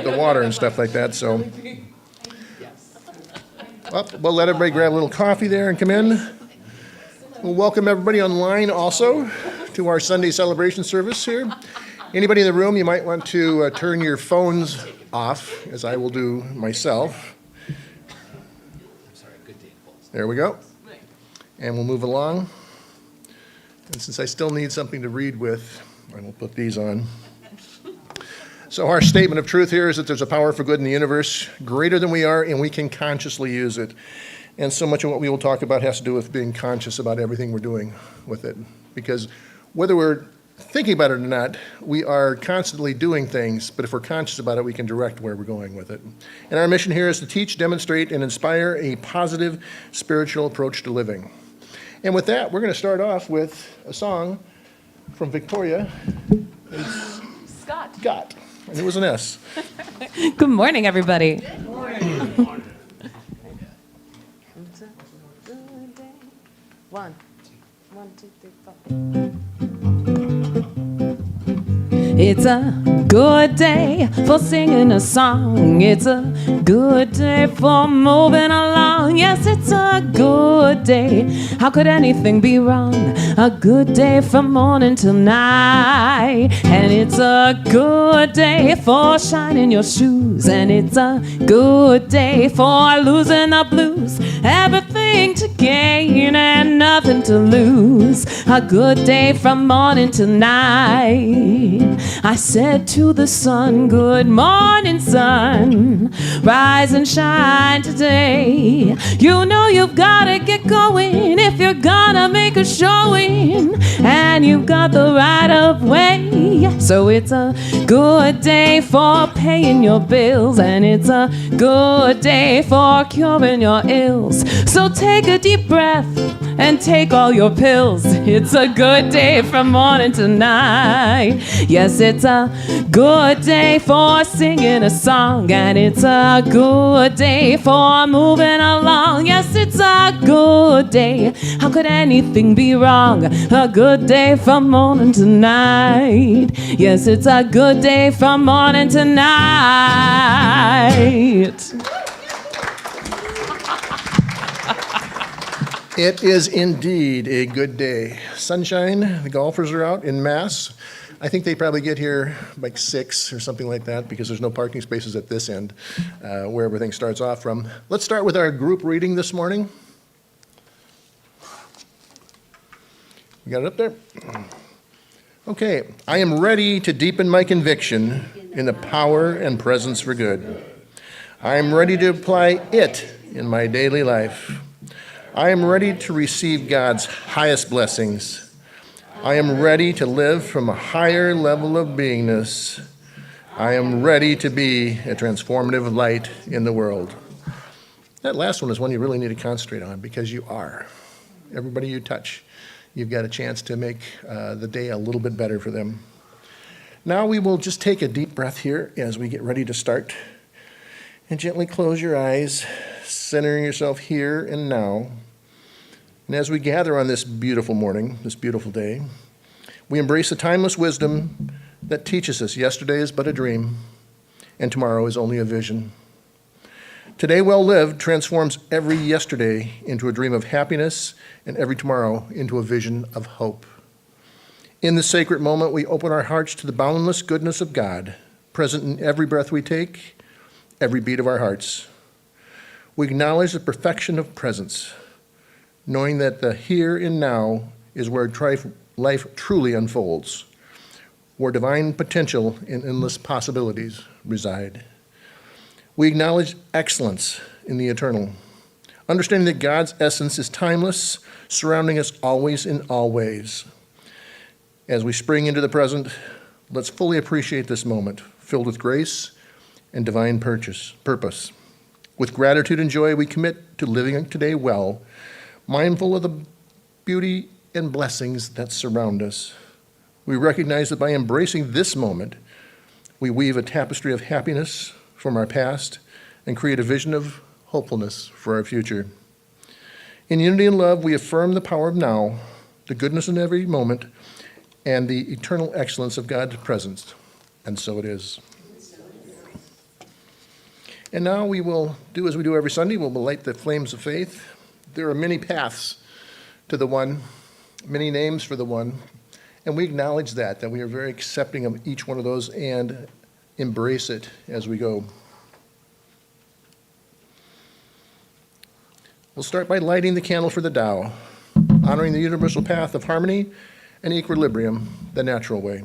the water and stuff like that, so. Well, we'll let everybody grab a little coffee there and come in. We'll welcome everybody online also to our Sunday celebration service here. Anybody in the room, you might want to turn your phones off, as I will do myself. There we go. And we'll move along. And since I still need something to read with, I will put these on. So our statement of truth here is that there's a power for good in the universe, greater than we are, and we can consciously use it. And so much of what we will talk about has to do with being conscious about everything we're doing with it. Because whether we're thinking about it or not, we are constantly doing things, but if we're conscious about it, we can direct where we're going with it. And our mission here is to teach, demonstrate, and inspire a positive spiritual approach to living. And with that, we're going to start off with a song from Victoria. Scott. And it was an S. Good morning, everybody. Good morning. One, two, three, four. It's a good day for singing a song. It's a good day for moving along. Yes, it's a good day. How could anything be wrong? A good day from morning till night. And it's a good day for shining your shoes. And it's a good day for losing the blues. Everything to gain and nothing to lose. A good day from morning till night. I said to the sun, good morning, sun. Rise and shine today. You know you've gotta get going if you're gonna make a showing. And you've got the right of way. So it's a good day for paying your bills. And it's a good day for curing your ills. So take a deep breath and take all your pills. It's a good day from morning to night. Yes, it's a good day for singing a song. And it's a good day for moving along. Yes, it's a good day. How could anything be wrong? A good day from morning to night. Yes, it's a good day from morning to night. It is indeed a good day. Sunshine, the golfers are out in mass. I think they probably get here like 6 or something like that because there's no parking spaces at this end where everything starts off from. Let's start with our group reading this morning. You got it up there? Okay. I am ready to deepen my conviction in the power and presence for good. I am ready to apply it in my daily life. I am ready to receive God's highest blessings. I am ready to live from a higher level of beingness. I am ready to be a transformative light in the world. That last one is one you really need to concentrate on because you are. Everybody you touch, you've got a chance to make the day a little bit better for them. Now we will just take a deep breath here as we get ready to start. And gently close your eyes, centering yourself here and now. And as we gather on this beautiful morning, this beautiful day, we embrace the timeless wisdom that teaches us yesterday is but a dream, and tomorrow is only a vision. Today well lived transforms every yesterday into a dream of happiness and every tomorrow into a vision of hope. In this sacred moment, we open our hearts to the boundless goodness of God, present in every breath we take, every beat of our hearts. We acknowledge the perfection of presence, knowing that the here and now is where life truly unfolds, where divine potential and endless possibilities reside. We acknowledge excellence in the eternal, understanding that God's essence is timeless, surrounding us always in all ways. As we spring into the present, let's fully appreciate this moment, filled with grace and divine purpose. With gratitude and joy, we commit to living today well, mindful of the beauty and blessings that surround us. We recognize that by embracing this moment, we weave a tapestry of happiness from our past and create a vision of hopefulness for our future. In unity and love, we affirm the power of now, the goodness in every moment, and the eternal excellence of God's presence. And so it is. And now we will do as we do every Sunday. We'll light the flames of faith. There are many paths to the one, many names for the one, and we acknowledge that we are very accepting of each one of those and embrace it as we go. We'll start by lighting the candle for the Tao, honoring the universal path of harmony and equilibrium, the natural way.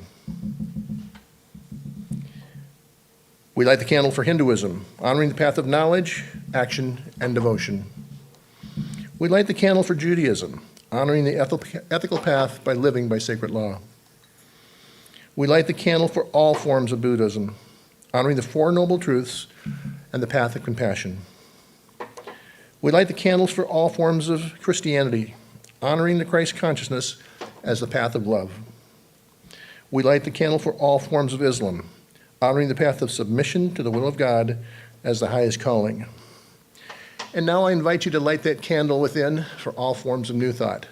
We light the candle for Hinduism, honoring the path of knowledge, action, and devotion. We light the candle for Judaism, honoring the ethical path by living by sacred law. We light the candle for all forms of Buddhism, honoring the Four Noble Truths and the path of compassion. We light the candles for all forms of Christianity, honoring the Christ consciousness as the path of love. We light the candle for all forms of Islam, honoring the path of submission to the will of God as the highest calling. And now I invite you to light that candle within for all forms of New Thought,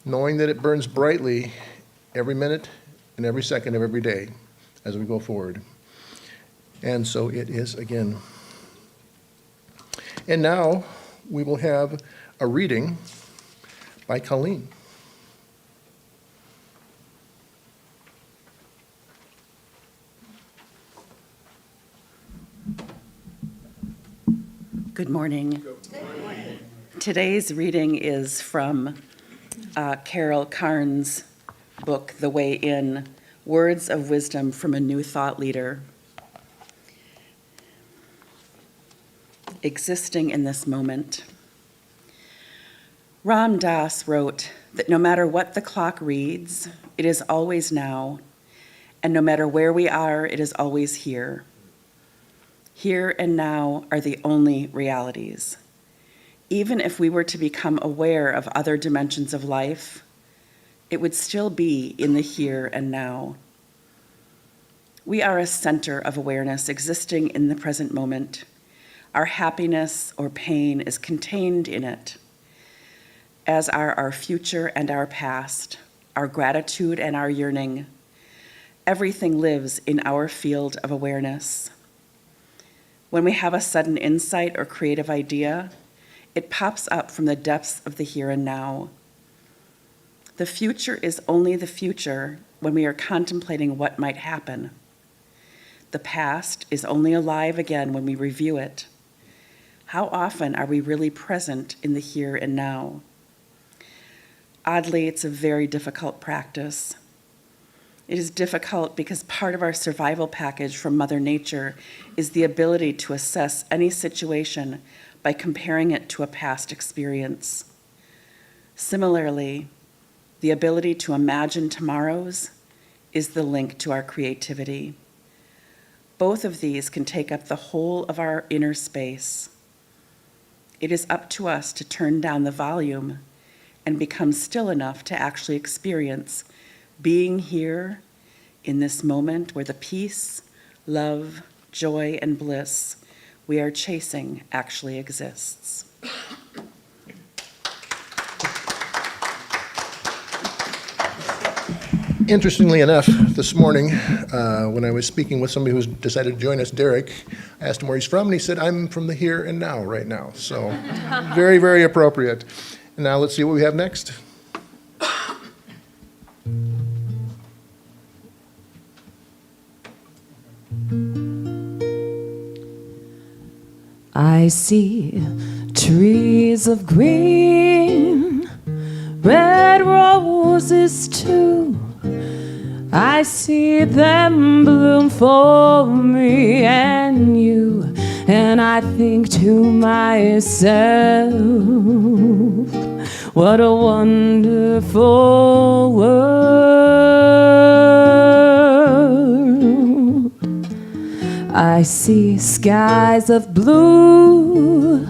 knowing that it burns brightly every minute and every second of every day as we go forward. And so it is again. And now we will have a reading by Colleen. Good morning. Today's reading is from Carol Carnes' book, The Way In, Words of Wisdom from a New Thought Leader. Existing in this moment. Ram Dass wrote that no matter what the clock reads, it is always now, and no matter where we are, it is always here. Here and now are the only realities. Even if we were to become aware of other dimensions of life, it would still be in the here and now. We are a center of awareness existing in the present moment. Our happiness or pain is contained in it, as are our future and our past, our gratitude and our yearning. Everything lives in our field of awareness. When we have a sudden insight or creative idea, it pops up from the depths of the here and now. The future is only the future when we are contemplating what might happen. The past is only alive again when we review it. How often are we really present in the here and now? Oddly, it's a very difficult practice. It is difficult because part of our survival package from Mother Nature is the ability to assess any situation by comparing it to a past experience. Similarly, the ability to imagine tomorrows is the link to our creativity. Both of these can take up the whole of our inner space. It is up to us to turn down the volume and become still enough to actually experience being here in this moment where the peace, love, joy, and bliss we are chasing actually exists. Interestingly enough, this morning, when I was speaking with somebody who's decided to join us, Derek, I asked him where he's from, and he said, I'm from the here and now right now. So very, very appropriate. And now let's see what we have next. I see trees of green, red roses too. I see them bloom for me and you, and I think to myself, what a wonderful world. I see skies of blue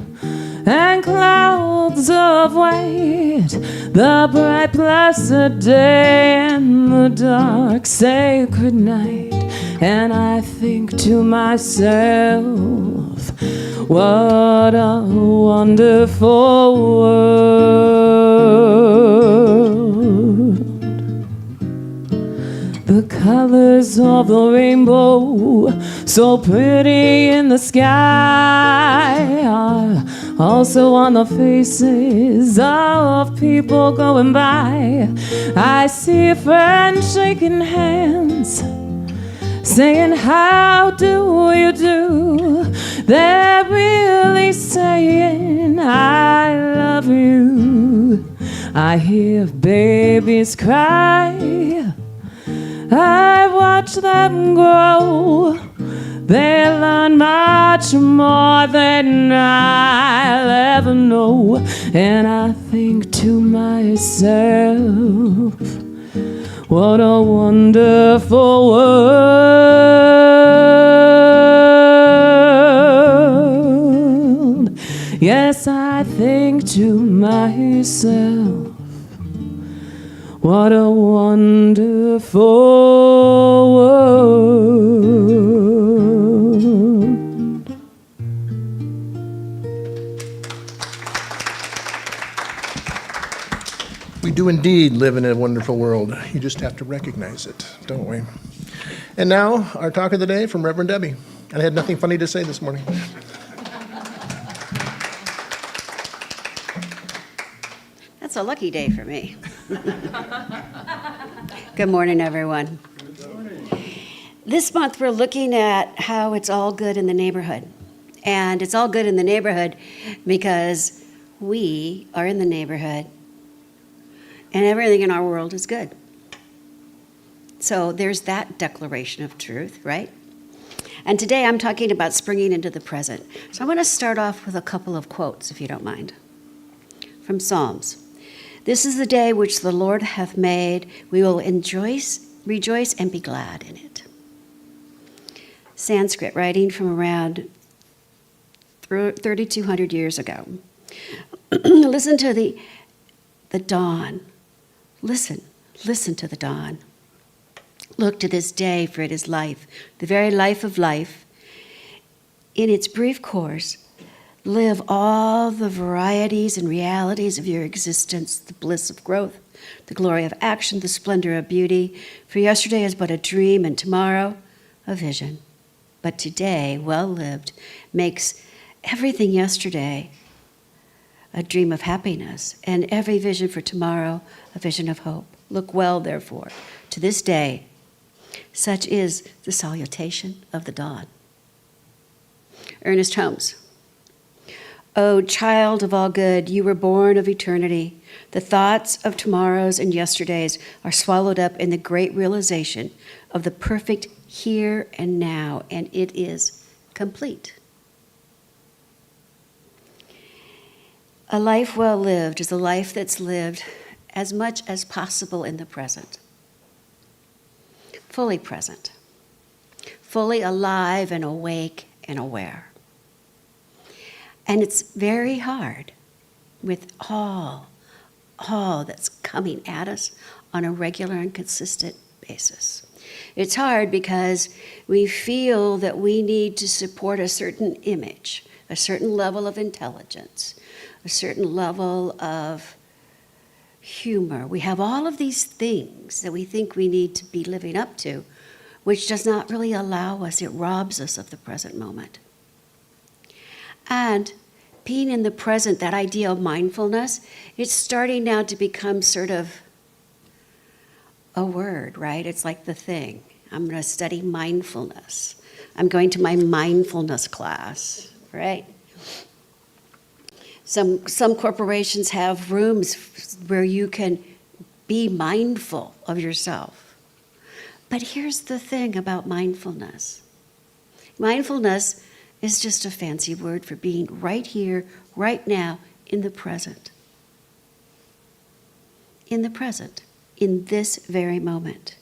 and clouds of white, the bright blessed day and the dark sacred night, and I think to myself, what a wonderful world. The colors of the rainbow, so pretty in the sky, are also on the faces of people going by. I see friends shaking hands, saying, how do you do? They're really saying, I love you. I hear babies cry, I watch them grow. They learn much more than I'll ever know. And I think to myself, what a wonderful world. Yes, I think to myself, what a wonderful world. We do indeed live in a wonderful world. You just have to recognize it, don't we? And now, our talk of the day from Reverend Debbie. And I had nothing funny to say this morning. That's a lucky day for me. Good morning, everyone. This month, we're looking at how it's all good in the neighborhood. And it's all good in the neighborhood because we are in the neighborhood and everything in our world is good. So there's that declaration of truth, right? And today I'm talking about springing into the present. So I want to start off with a couple of quotes, if you don't mind, from Psalms. This is the day which the Lord hath made. We will rejoice and be glad in it. Sanskrit, writing from around 3,200 years ago. Listen to the dawn. Listen to the dawn. Look to this day, for it is life, the very life of life. In its brief course, live all the varieties and realities of your existence, the bliss of growth, the glory of action, the splendor of beauty. For yesterday is but a dream, and tomorrow a vision. But today, well lived, makes everything yesterday a dream of happiness, and every vision for tomorrow a vision of hope. Look well, therefore, to this day. Such is the salutation of the dawn. Ernest Holmes. O child of all good, you were born of eternity. The thoughts of tomorrows and yesterdays are swallowed up in the great realization of the perfect here and now, and it is complete. A life well lived is a life that's lived as much as possible in the present. Fully present. Fully alive and awake and aware. And it's very hard with all that's coming at us on a regular and consistent basis. It's hard because we feel that we need to support a certain image, a certain level of intelligence, a certain level of humor. We have all of these things that we think we need to be living up to, which does not really allow us, it robs us of the present moment. And being in the present, that idea of mindfulness, it's starting now to become sort of a word, right? It's like the thing. I'm going to study mindfulness. I'm going to my mindfulness class, right? Some corporations have rooms where you can be mindful of yourself. But here's the thing about mindfulness. Mindfulness is just a fancy word for being right here, right now, in the present. In the present, in this very moment.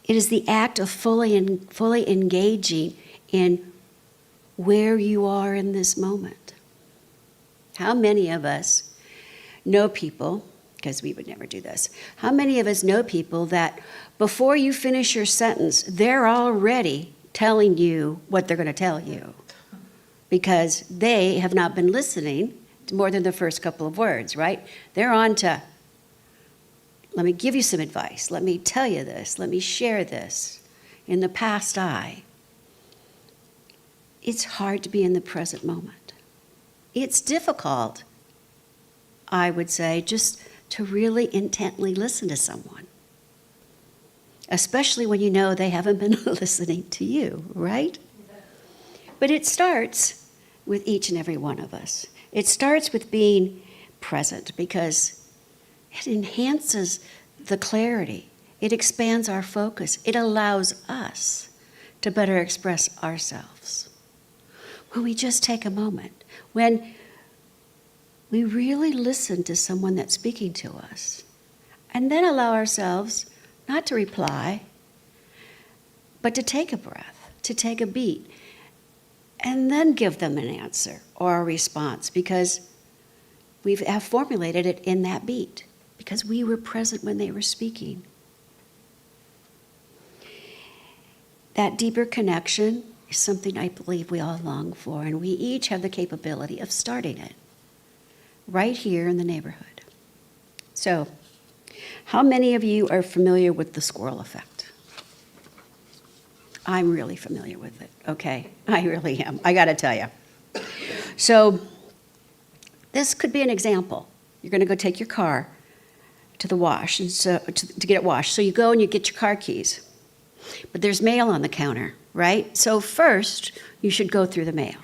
It is the act of fully engaging in where you are in this moment. How many of us know people, because we would never do this, how many of us know people that before you finish your sentence, they're already telling you what they're going to tell you because they have not been listening to more than the first couple of words, right? They're on to let me give you some advice. Let me tell you this. Let me share this. In the past, it's hard to be in the present moment. It's difficult, I would say, just to really intently listen to someone, especially when you know they haven't been listening to you, right? But it starts with each and every one of us. It starts with being present because it enhances the clarity. It expands our focus. It allows us to better express ourselves. When we just take a moment, when we really listen to someone that's speaking to us, and then allow ourselves not to reply, but to take a breath, to take a beat, and then give them an answer or a response because we have formulated it in that beat, because we were present when they were speaking. That deeper connection is something I believe we all long for, and we each have the capability of starting it right here in the neighborhood. So, how many of you are familiar with the squirrel effect? I'm really familiar with it, okay? I really am, I gotta tell you. So, this could be an example. You're gonna go take your car to the wash, and so, to get it washed. So you go and you get your car keys. But there's mail on the counter, right? So first, you should go through the mail.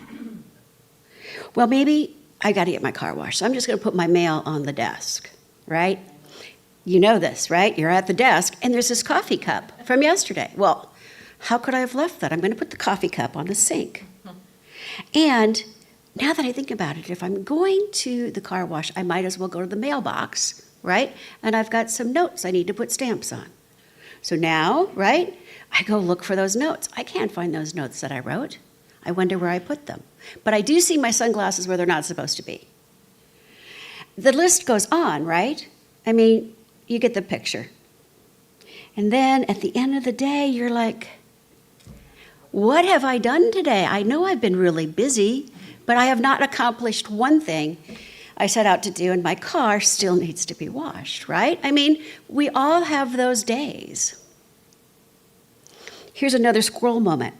Well, maybe I gotta get my car washed, so I'm just gonna put my mail on the desk, right? You know this, right? You're at the desk, and there's this coffee cup from yesterday. Well, how could I have left that? I'm gonna put the coffee cup on the sink. And now that I think about it, if I'm going to the car wash, I might as well go to the mailbox, right? And I've got some notes I need to put stamps on. So now, right, I go look for those notes. I can't find those notes that I wrote. I wonder where I put them. But I do see my sunglasses where they're not supposed to be. The list goes on, right? I mean, you get the picture. And then at the end of the day, you're like, what have I done today? I know I've been really busy, but I have not accomplished one thing I set out to do, and my car still needs to be washed, right? I mean, we all have those days. Here's another squirrel moment.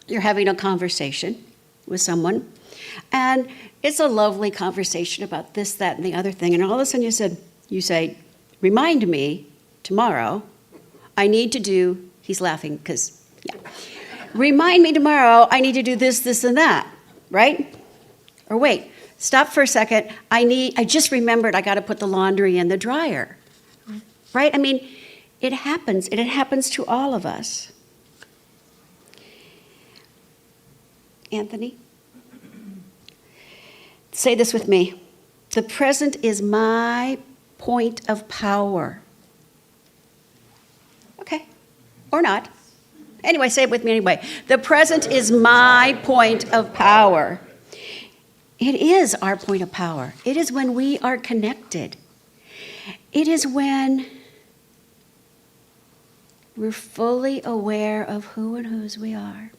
You're having a conversation with someone, and it's a lovely conversation about this, that, and the other thing, and all of a sudden you say, remind me tomorrow, I need to do, he's laughing because, yeah. Remind me tomorrow, I need to do this, this, and that, right? Or wait, stop for a second. I just remembered I got to put the laundry in the dryer, right? I mean, it happens, and it happens to all of us. Anthony, say this with me. The present is my point of power. Okay, or not. Anyway, say it with me anyway. The present is my point of power. It is our point of power. It is when we are connected. It is when we're fully aware of who and whose we are.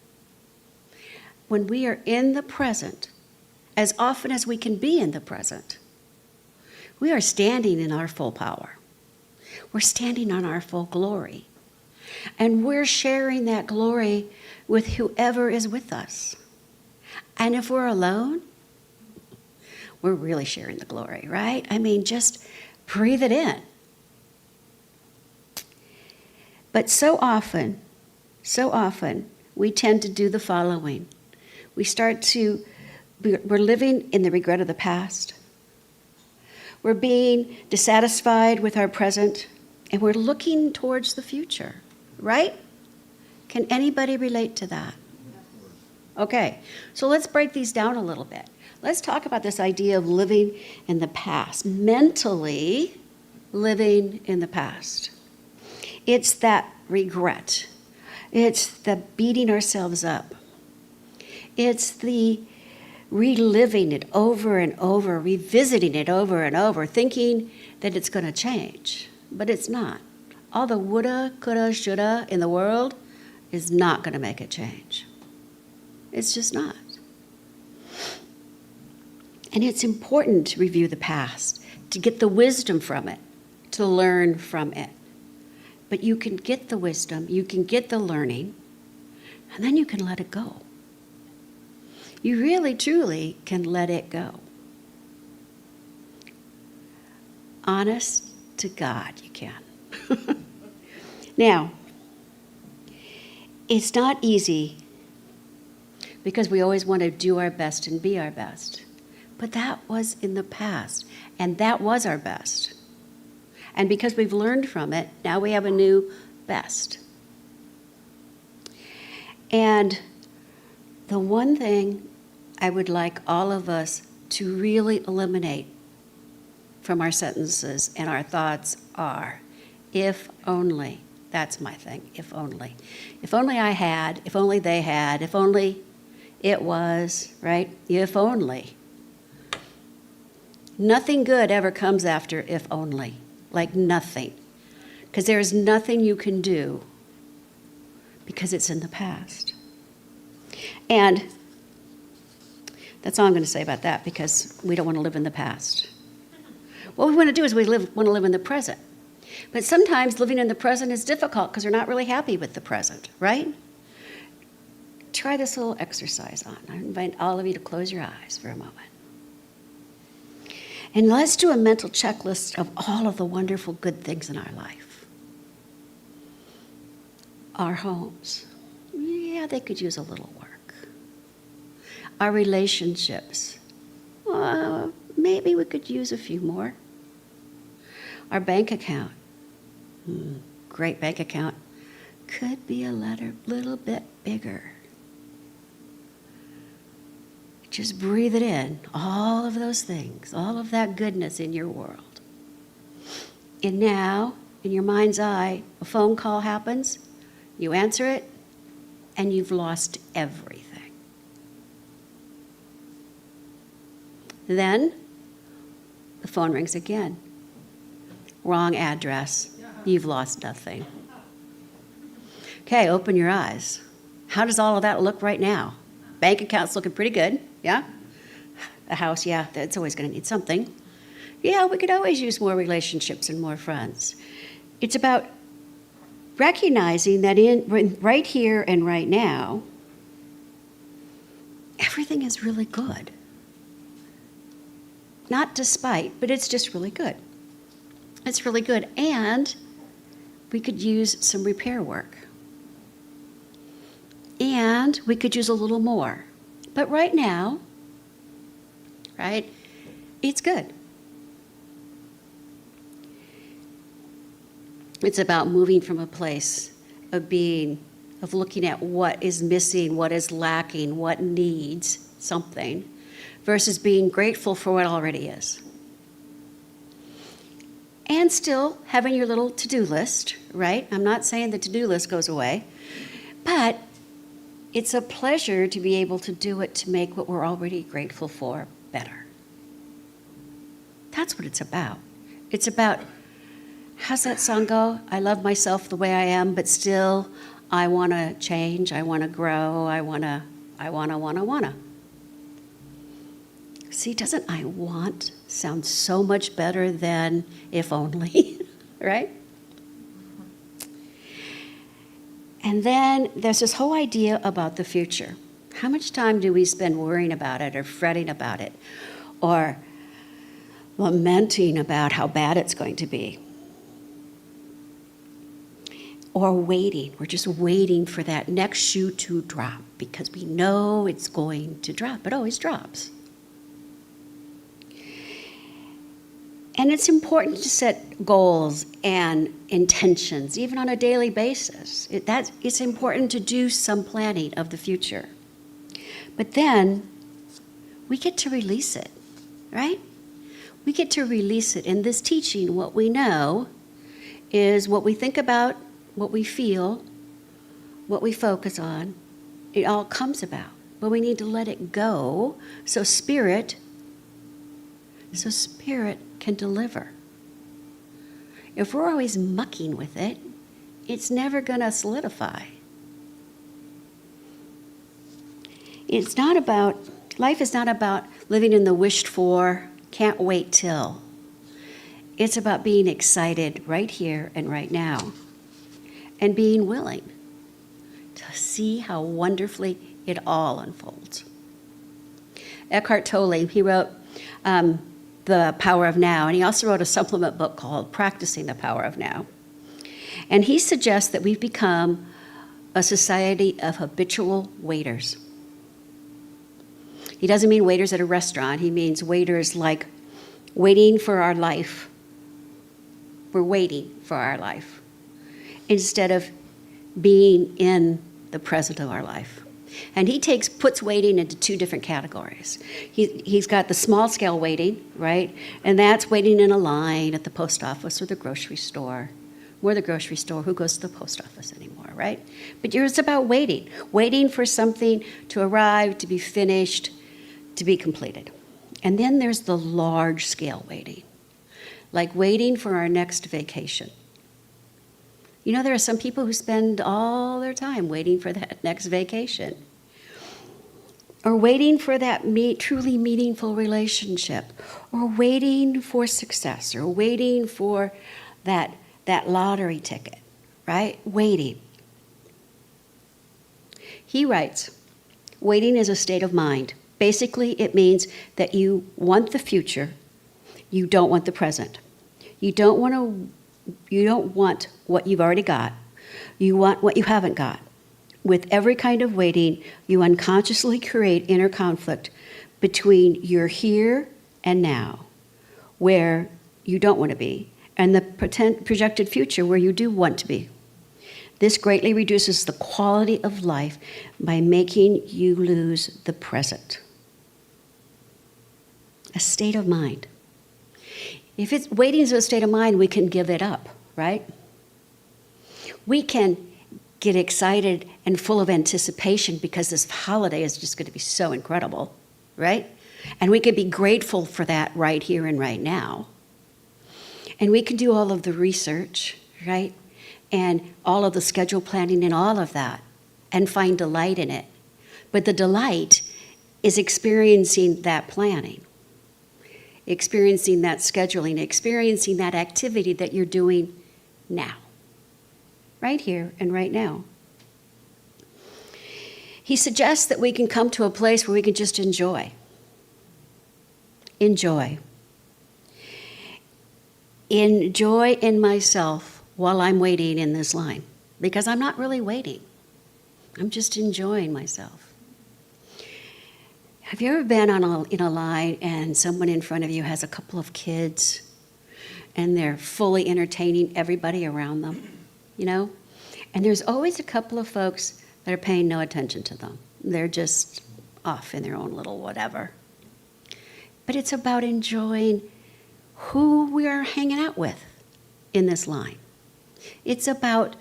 When we are in the present, as often as we can be in the present, we are standing in our full power. We're standing on our full glory. And we're sharing that glory with whoever is with us. And if we're alone, we're really sharing the glory, right? I mean, just breathe it in. But so often, we tend to do the following. We're living in the regret of the past. We're being dissatisfied with our present, and we're looking towards the future, right? Can anybody relate to that? Okay, so let's break these down a little bit. Let's talk about this idea of living in the past, mentally living in the past. It's that regret. It's the beating ourselves up. It's the reliving it over and over, revisiting it over and over, thinking that it's going to change, but it's not. All the woulda, coulda, shoulda in the world is not going to make it change. It's just not. And it's important to review the past, to get the wisdom from it, to learn from it. But you can get the wisdom, you can get the learning, and then you can let it go. You really, truly can let it go. Honest to God, you can. Now, it's not easy because we always want to do our best and be our best. But that was in the past, and that was our best. And because we've learned from it, now we have a new best. And the one thing I would like all of us to really eliminate from our sentences and our thoughts are, if only. That's my thing, if only. If only I had, if only they had, if only it was, right? If only. Nothing good ever comes after if only, like nothing. Because there is nothing you can do because it's in the past. And that's all I'm going to say about that, because we don't want to live in the past. What we want to do is want to live in the present. But sometimes living in the present is difficult because we're not really happy with the present, right? Try this little exercise on. I invite all of you to close your eyes for a moment. And let's do a mental checklist of all of the wonderful good things in our life. Our homes. Yeah, they could use a little work. Our relationships. Maybe we could use a few more. Our bank account. Great bank account. Could be a little bit bigger. Just breathe it in, all of those things, all of that goodness in your world. And now, in your mind's eye, a phone call happens, you answer it, and you've lost everything. Then, the phone rings again. Wrong address. You've lost nothing. Okay, open your eyes. How does all of that look right now? Bank account's looking pretty good, yeah? A house, yeah, that's always going to need something. Yeah, we could always use more relationships and more friends. It's about recognizing that right here and right now, everything is really good. Not despite, but it's just really good. It's really good, and we could use some repair work. And we could use a little more. But right now, right, it's good. It's about moving from a place of being, of looking at what is missing, what is lacking, what needs something, versus being grateful for what already is. And still having your little to-do list, right? I'm not saying the to-do list goes away, but it's a pleasure to be able to do it to make what we're already grateful for better. That's what it's about. It's about, how's that song go? I love myself the way I am, but still I want to change, I want to grow, I want to. See, doesn't I want sound so much better than if only, right? And then there's this whole idea about the future. How much time do we spend worrying about it or fretting about it or lamenting about how bad it's going to be? Or waiting. We're just waiting for that next shoe to drop because we know it's going to drop. It always drops. And it's important to set goals and intentions, even on a daily basis. It's important to do some planning of the future. But then we get to release it, right? We get to release it. In this teaching, what we know is what we think about, what we feel, what we focus on, it all comes about. But we need to let it go so spirit can deliver. If we're always mucking with it, it's never going to solidify. Life is not about living in the wished for, can't wait till. It's about being excited right here and right now, and being willing to see how wonderfully it all unfolds. Eckhart Tolle, he wrote The Power of Now, and he also wrote a supplement book called Practicing the Power of Now. And he suggests that we've become a society of habitual waiters. He doesn't mean waiters at a restaurant. He means waiters like waiting for our life. We're waiting for our life instead of being in the present of our life. And he puts waiting into two different categories. He's got the small scale waiting, right? And that's waiting in a line at the post office or the grocery store. We're the grocery store. Who goes to the post office anymore, right? But it's about waiting for something to arrive, to be finished, to be completed. And then there's the large scale waiting, like waiting for our next vacation. You know, there are some people who spend all their time waiting for that next vacation, or waiting for that truly meaningful relationship, or waiting for success, or waiting for that lottery ticket, right? Waiting. He writes, waiting is a state of mind. Basically, it means that you want the future, you don't want the present. You don't want what you've already got. You want what you haven't got. With every kind of waiting, you unconsciously create inner conflict between your here and now, where you don't want to be, and the projected future where you do want to be. This greatly reduces the quality of life by making you lose the present. A state of mind. If it's waiting is a state of mind, we can give it up, right? We can get excited and full of anticipation because this holiday is just going to be so incredible, right? And we can be grateful for that right here and right now. And we can do all of the research, right? And all of the schedule planning and all of that, and find delight in it. But the delight is experiencing that planning, experiencing that scheduling, experiencing that activity that you're doing now, right here and right now. He suggests that we can come to a place where we can just enjoy. Enjoy. Enjoy in myself while I'm waiting in this line, because I'm not really waiting. I'm just enjoying myself. Have you ever been in a line and someone in front of you has a couple of kids and they're fully entertaining everybody around them, you know? And there's always a couple of folks that are paying no attention to them. They're just off in their own little whatever. But it's about enjoying who we are hanging out with in this line. It's about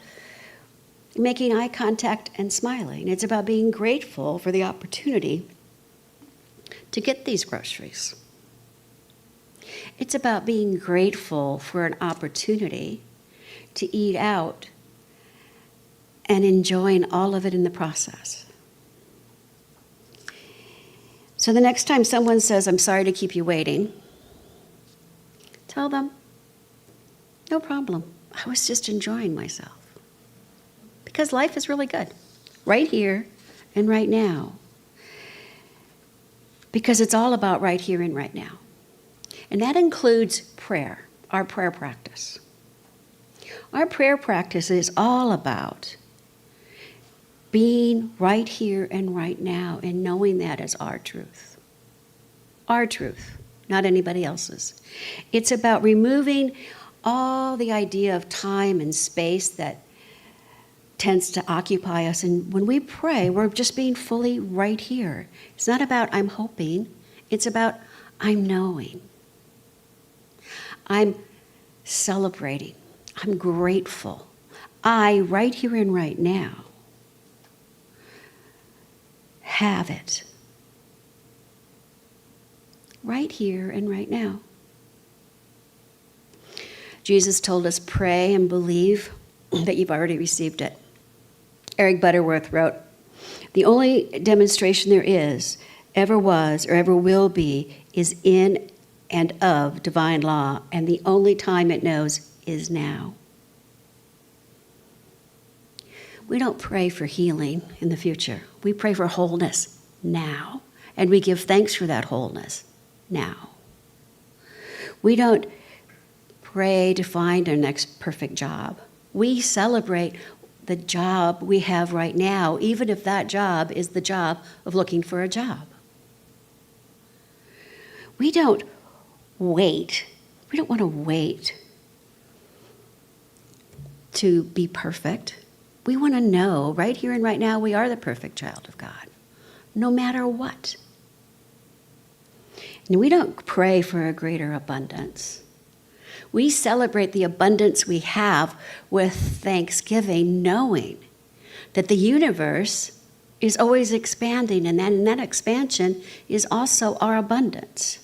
making eye contact and smiling. It's about being grateful for the opportunity to get these groceries. It's about being grateful for an opportunity to eat out and enjoying all of it in the process. So the next time someone says, "I'm sorry to keep you waiting," tell them, "No problem. I was just enjoying myself." Because life is really good, right here and right now. Because it's all about right here and right now. And that includes prayer, our prayer practice. Our prayer practice is all about being right here and right now and knowing that as our truth. Our truth, not anybody else's. It's about removing all the idea of time and space that tends to occupy us. And when we pray, we're just being fully right here. It's not about I'm hoping. It's about I'm knowing. I'm celebrating. I'm grateful. I, right here and right now, have it. Right here and right now. Jesus told us, pray and believe that you've already received it. Eric Butterworth wrote, "The only demonstration there is, ever was, or ever will be, is in and of divine law, and the only time it knows is now. We don't pray for healing in the future. We pray for wholeness now, and we give thanks for that wholeness now. We don't pray to find our next perfect job. We celebrate the job we have right now, even if that job is the job of looking for a job. We don't wait. We don't want to wait to be perfect. We want to know right here and right now we are the perfect child of God, no matter what. And we don't pray for a greater abundance. We celebrate the abundance we have with thanksgiving, knowing that the universe is always expanding, and then that expansion is also our abundance.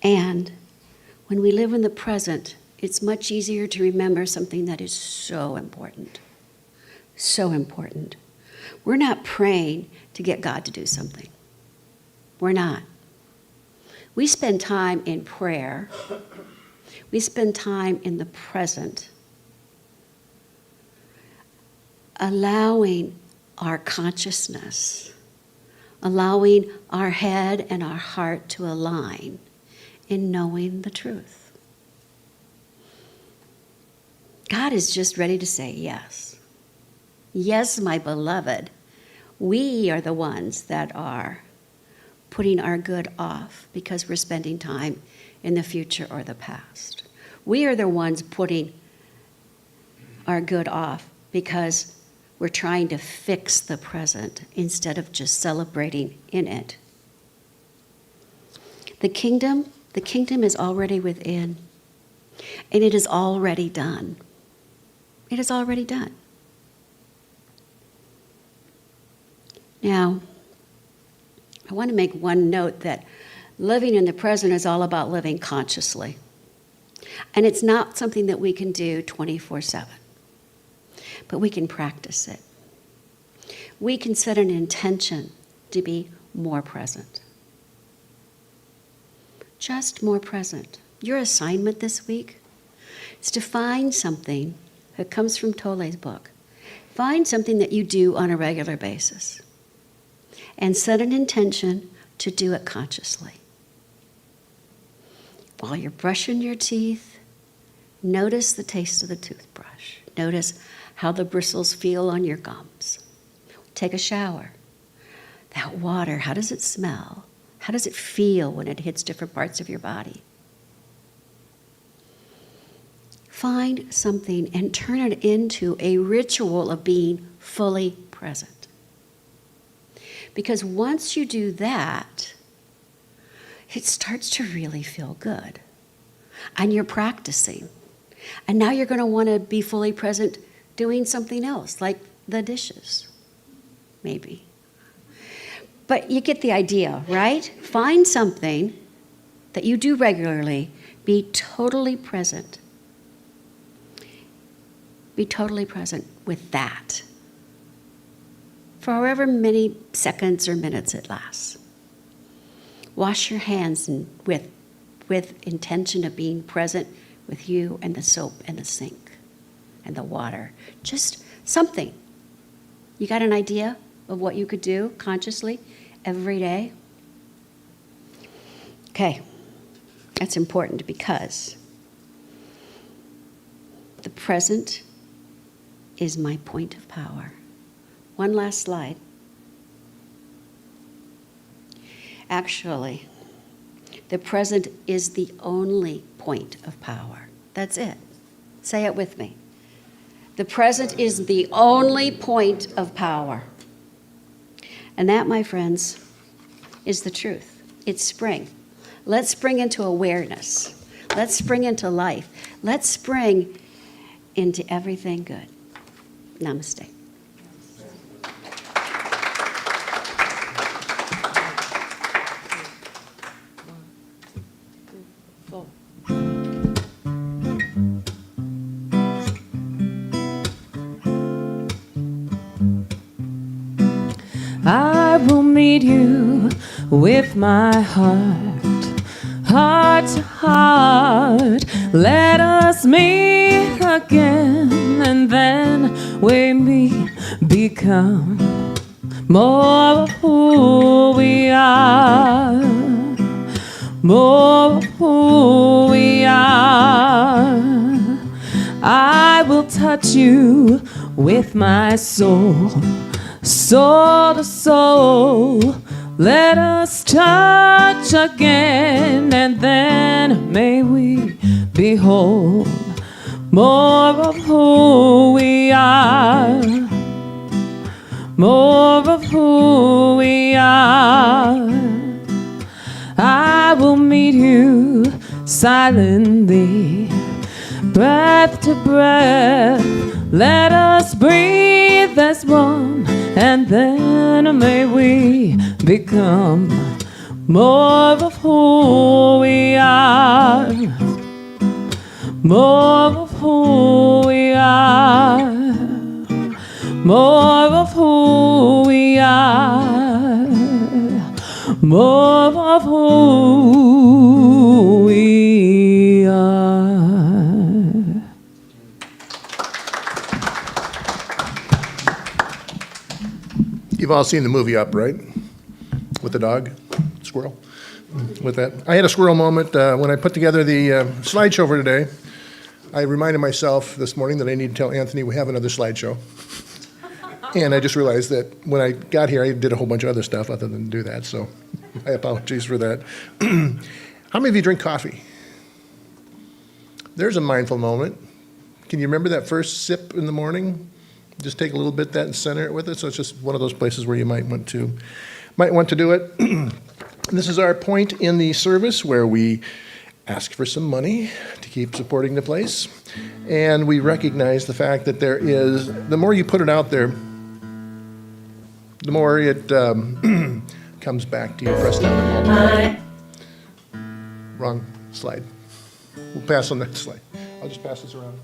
And when we live in the present, it's much easier to remember something that is so important. So important. We're not praying to get God to do something. We're not. We spend time in prayer. We spend time in the present, allowing our consciousness, allowing our head and our heart to align in knowing the truth. God is just ready to say yes. Yes, my beloved. We are the ones that are putting our good off because we're spending time in the future or the past. We are the ones putting our good off because we're trying to fix the present instead of just celebrating in it. The kingdom is already within, and it is already done. It is already done. Now, I want to make one note that living in the present is all about living consciously. And it's not something that we can do 24/7, but we can practice it. We can set an intention to be more present. Just more present. Your assignment this week is to find something that comes from Tole's book. Find something that you do on a regular basis and set an intention to do it consciously. While you're brushing your teeth, notice the taste of the toothbrush. Notice how the bristles feel on your gums. Take a shower. That water, how does it smell? How does it feel when it hits different parts of your body? Find something and turn it into a ritual of being fully present. Because once you do that, it starts to really feel good. And you're practicing. And now you're going to want to be fully present doing something else, like the dishes, maybe. But you get the idea, right? Find something that you do regularly. Be totally present. Be totally present with that. For however many seconds or minutes it lasts. Wash your hands with intention of being present with you and the soap and the sink and the water. Just something. You got an idea of what you could do consciously every day? Okay, that's important because the present is my point of power. One last slide. Actually, the present is the only point of power. That's it. Say it with me. The present is the only point of power. And that, my friends, is the truth. It's spring. Let's spring into awareness. Let's spring into life. Let's spring into everything good. Namaste. I will meet you with my heart, heart to heart. Let us meet again, and then we become more of who we are, more of who we are. I will touch you with my soul, soul to soul. Let us touch again, and then may we behold more of who we are, more of who we are. I will meet you silently, breath to breath. Let us breathe as one, and then may we become more of who we are, more of who we are, more of who we are, more of who we are. You've all seen the movie Up, right? With the dog, squirrel. With that, I had a squirrel moment when I put together the slideshow for today. I reminded myself this morning that I need to tell Anthony we have another slideshow. And I just realized that when I got here, I did a whole bunch of other stuff other than do that, so I apologize for that. How many of you drink coffee? There's a mindful moment. Can you remember that first sip in the morning? Just take a little bit of that and center it with it. So it's just one of those places where you might want to do it. This is our point in the service where we ask for some money to keep supporting the place. And we recognize the fact that there is, the more you put it out there, the more it comes back to you. Press down and multiply. Wrong slide. We'll pass on that slide. I'll just pass this around.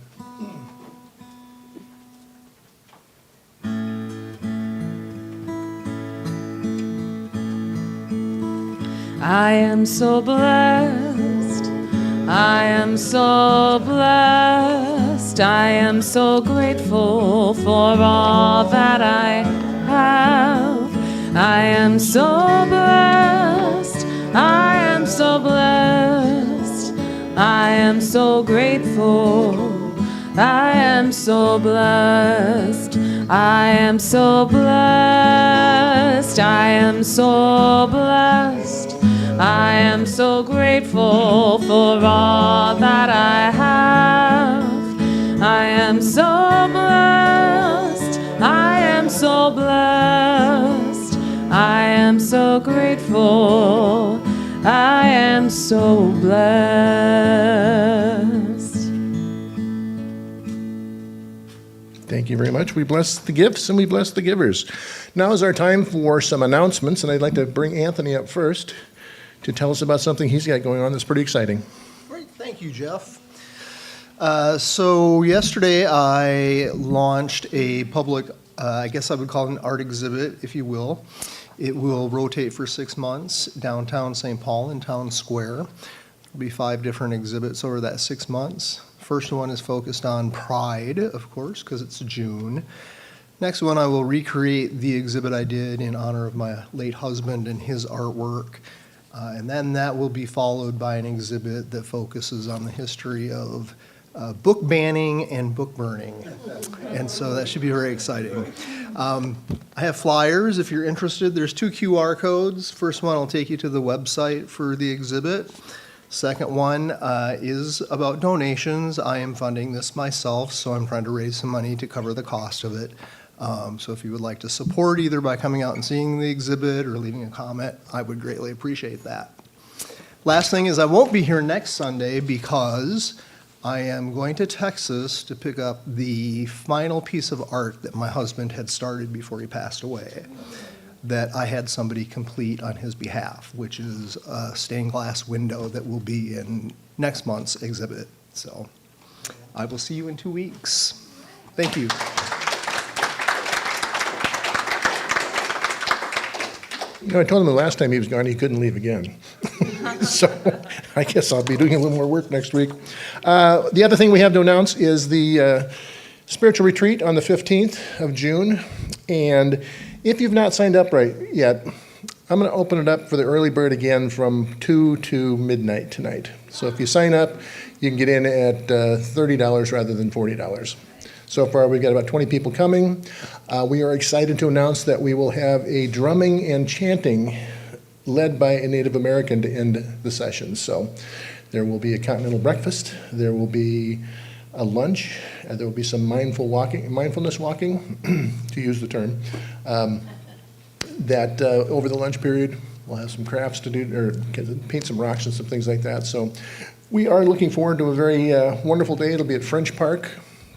I am so blessed, I am so blessed, I am so grateful for all that I have. I am so blessed, I am so blessed, I am so grateful, I am so blessed, I am so blessed, I am so blessed, I am so grateful for all that I have. I am so blessed, I am so blessed, I am so grateful, I am so blessed. Thank you very much. We bless the gifts and we bless the givers. Now is our time for some announcements, and I'd like to bring Anthony up first to tell us about something he's got going on that's pretty exciting. Great, thank you, Jeff. So yesterday I launched a public, I guess I would call it an art exhibit, if you will. It will rotate for 6 months downtown St. Paul in Town Square. There'll be 5 different exhibits over that 6 months. First one is focused on Pride, of course, because it's June. Next one, I will recreate the exhibit I did in honor of my late husband and his artwork. And then that will be followed by an exhibit that focuses on the history of book banning and book burning. And so that should be very exciting. I have flyers if you're interested. There's 2 QR codes. First one will take you to the website for the exhibit. Second one is about donations. I am funding this myself, so I'm trying to raise some money to cover the cost of it. So if you would like to support either by coming out and seeing the exhibit or leaving a comment, I would greatly appreciate that. Last thing is I won't be here next Sunday because I am going to Texas to pick up the final piece of art that my husband had started before he passed away, that I had somebody complete on his behalf, which is a stained glass window that will be in next month's exhibit. So I will see you in 2 weeks. Thank you. You know, I told him the last time he was gone, he couldn't leave again. So I guess I'll be doing a little more work next week. The other thing we have to announce is the spiritual retreat on the 15th of June. And if you've not signed up right yet, I'm going to open it up for the early bird again from 2 to midnight tonight. So if you sign up, you can get in at $30 rather than $40. So far, we've got about 20 people coming. We are excited to announce that we will have a drumming and chanting led by a Native American to end the session. So there will be a continental breakfast, there will be a lunch, and there will be some mindfulness walking, to use the term, that over the lunch period, we'll have some crafts to do, or paint some rocks and some things like that. So we are looking forward to a very wonderful day. It'll be at French Park.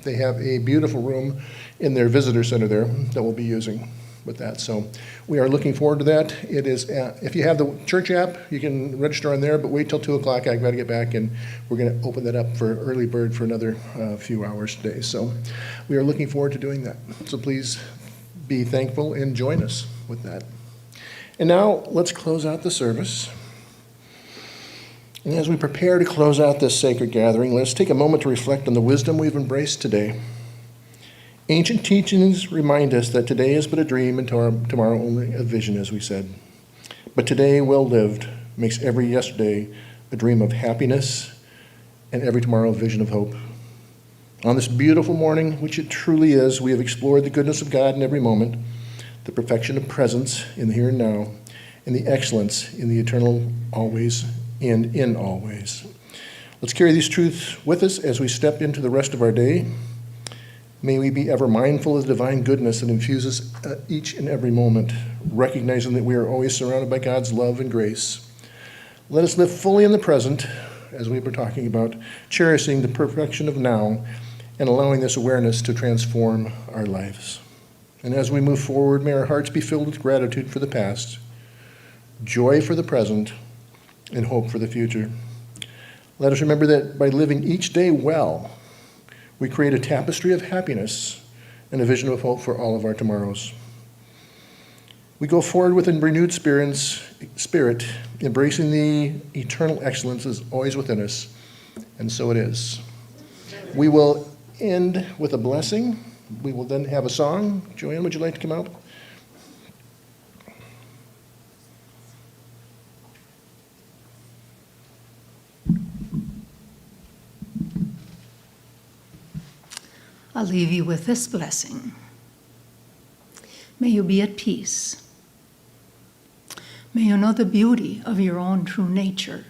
They have a beautiful room in their visitor center there that we'll be using with that. So we are looking forward to that. It is, if you have the church app, you can register on there, but wait till 2 o'clock. I've got to get back, and we're going to open that up for early bird for another few hours today. So we are looking forward to doing that. So please be thankful and join us with that. And now let's close out the service. And as we prepare to close out this sacred gathering, let's take a moment to reflect on the wisdom we've embraced today. Ancient teachings remind us that today is but a dream and tomorrow only a vision, as we said. But today, well lived, makes every yesterday a dream of happiness and every tomorrow a vision of hope. On this beautiful morning, which it truly is, we have explored the goodness of God in every moment, the perfection of presence in the here and now, and the excellence in the eternal always and in all ways. Let's carry these truths with us as we step into the rest of our day. May we be ever mindful of the divine goodness that infuses each and every moment, recognizing that we are always surrounded by God's love and grace. Let us live fully in the present, as we were talking about, cherishing the perfection of now and allowing this awareness to transform our lives. And as we move forward, may our hearts be filled with gratitude for the past, joy for the present, and hope for the future. Let us remember that by living each day well, we create a tapestry of happiness and a vision of hope for all of our tomorrows. We go forward with a renewed spirit, embracing the eternal excellence is always within us, and so it is. We will end with a blessing. We will then have a song. Joanne, would you like to come out? I'll leave you with this blessing. May you be at peace. May you know the beauty of your own true nature.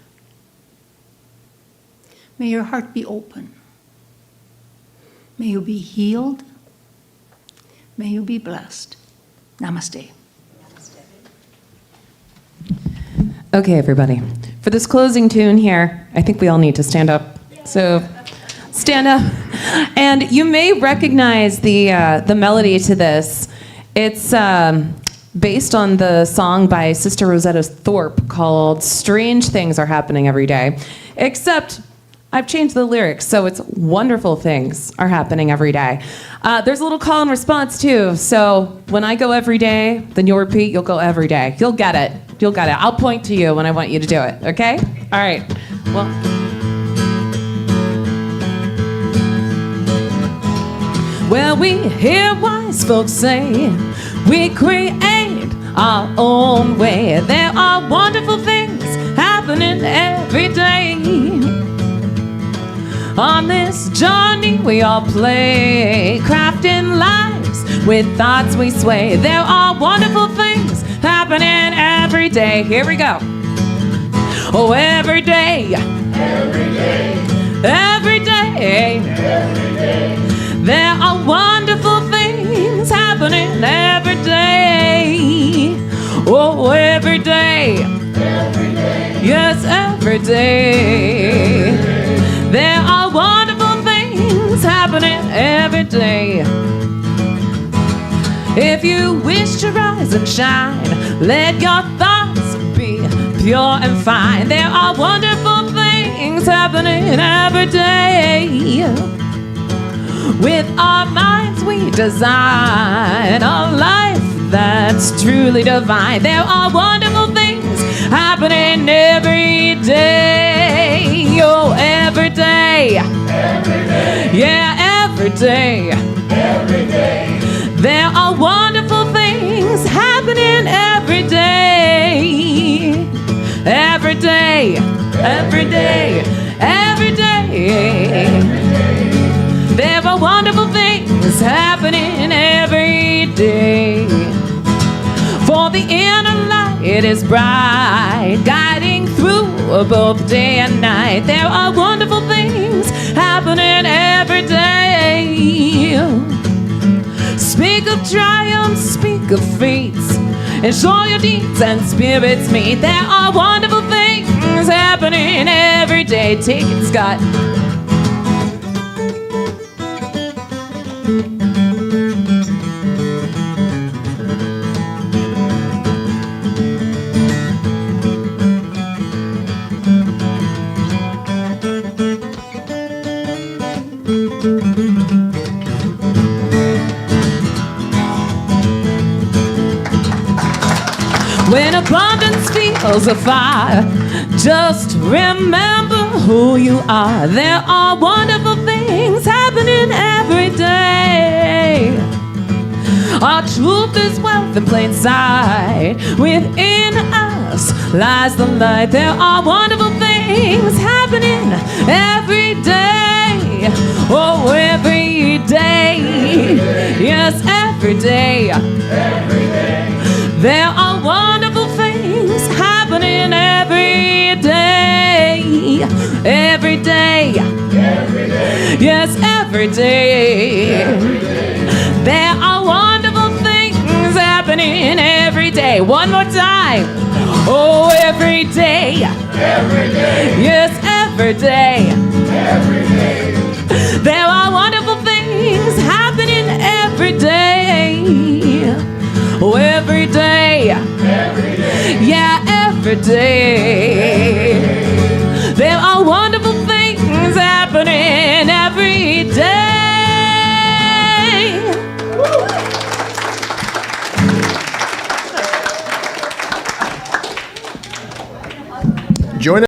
May your heart be open. May you be healed. May you be blessed. Namaste. Okay, everybody. For this closing tune here, I think we all need to stand up. So stand up. And you may recognize the melody to this. It's based on the song by Sister Rosetta Thorpe called Strange Things Are Happening Every Day. Except I've changed the lyrics, so it's wonderful things are happening every day. There's a little call and response, too. So when I go every day, then you'll repeat, you'll go every day. You'll get it. You'll get it. I'll point to you when I want you to do it, okay? All right. Well, we hear wise folks say we create our own way. There are wonderful things happening every day. On this journey we all play, crafting lives with thoughts we sway. There are wonderful things happening every day. Here we go. Oh, every day. Every day. Every day. Every day. There are wonderful things happening every day. Oh, every day. Every day. Yes, every day. Every day. There are wonderful things happening every day. If you wish to rise and shine, let your thoughts be pure and fine. There are wonderful things happening every day. With our minds we design a life that's is truly divine. There are wonderful things happening every day. Oh, every day. Yeah, every day. There are wonderful things happening every day. Every day. Every day. Every day. There are wonderful things happening every day. For the inner light is bright, guiding through both day and night. There are wonderful things happening every day. Speak of triumph, speak of feats, and show your deeds and spirits meet. There are wonderful things happening every day. Take it, Scott. When abundance feels a fire, just remember who you are. There are wonderful things happening every day. Our truth is wealth in plain sight. Within us lies the light. There are wonderful things happening every day. Oh, every day. Yes, every day. There are wonderful things happening every day. Every day. Yes, every day. There are wonderful things happening every day. One more time. Oh, every day. Yes, every day. There are wonderful things happening every day. Oh, every day. Yeah, every day.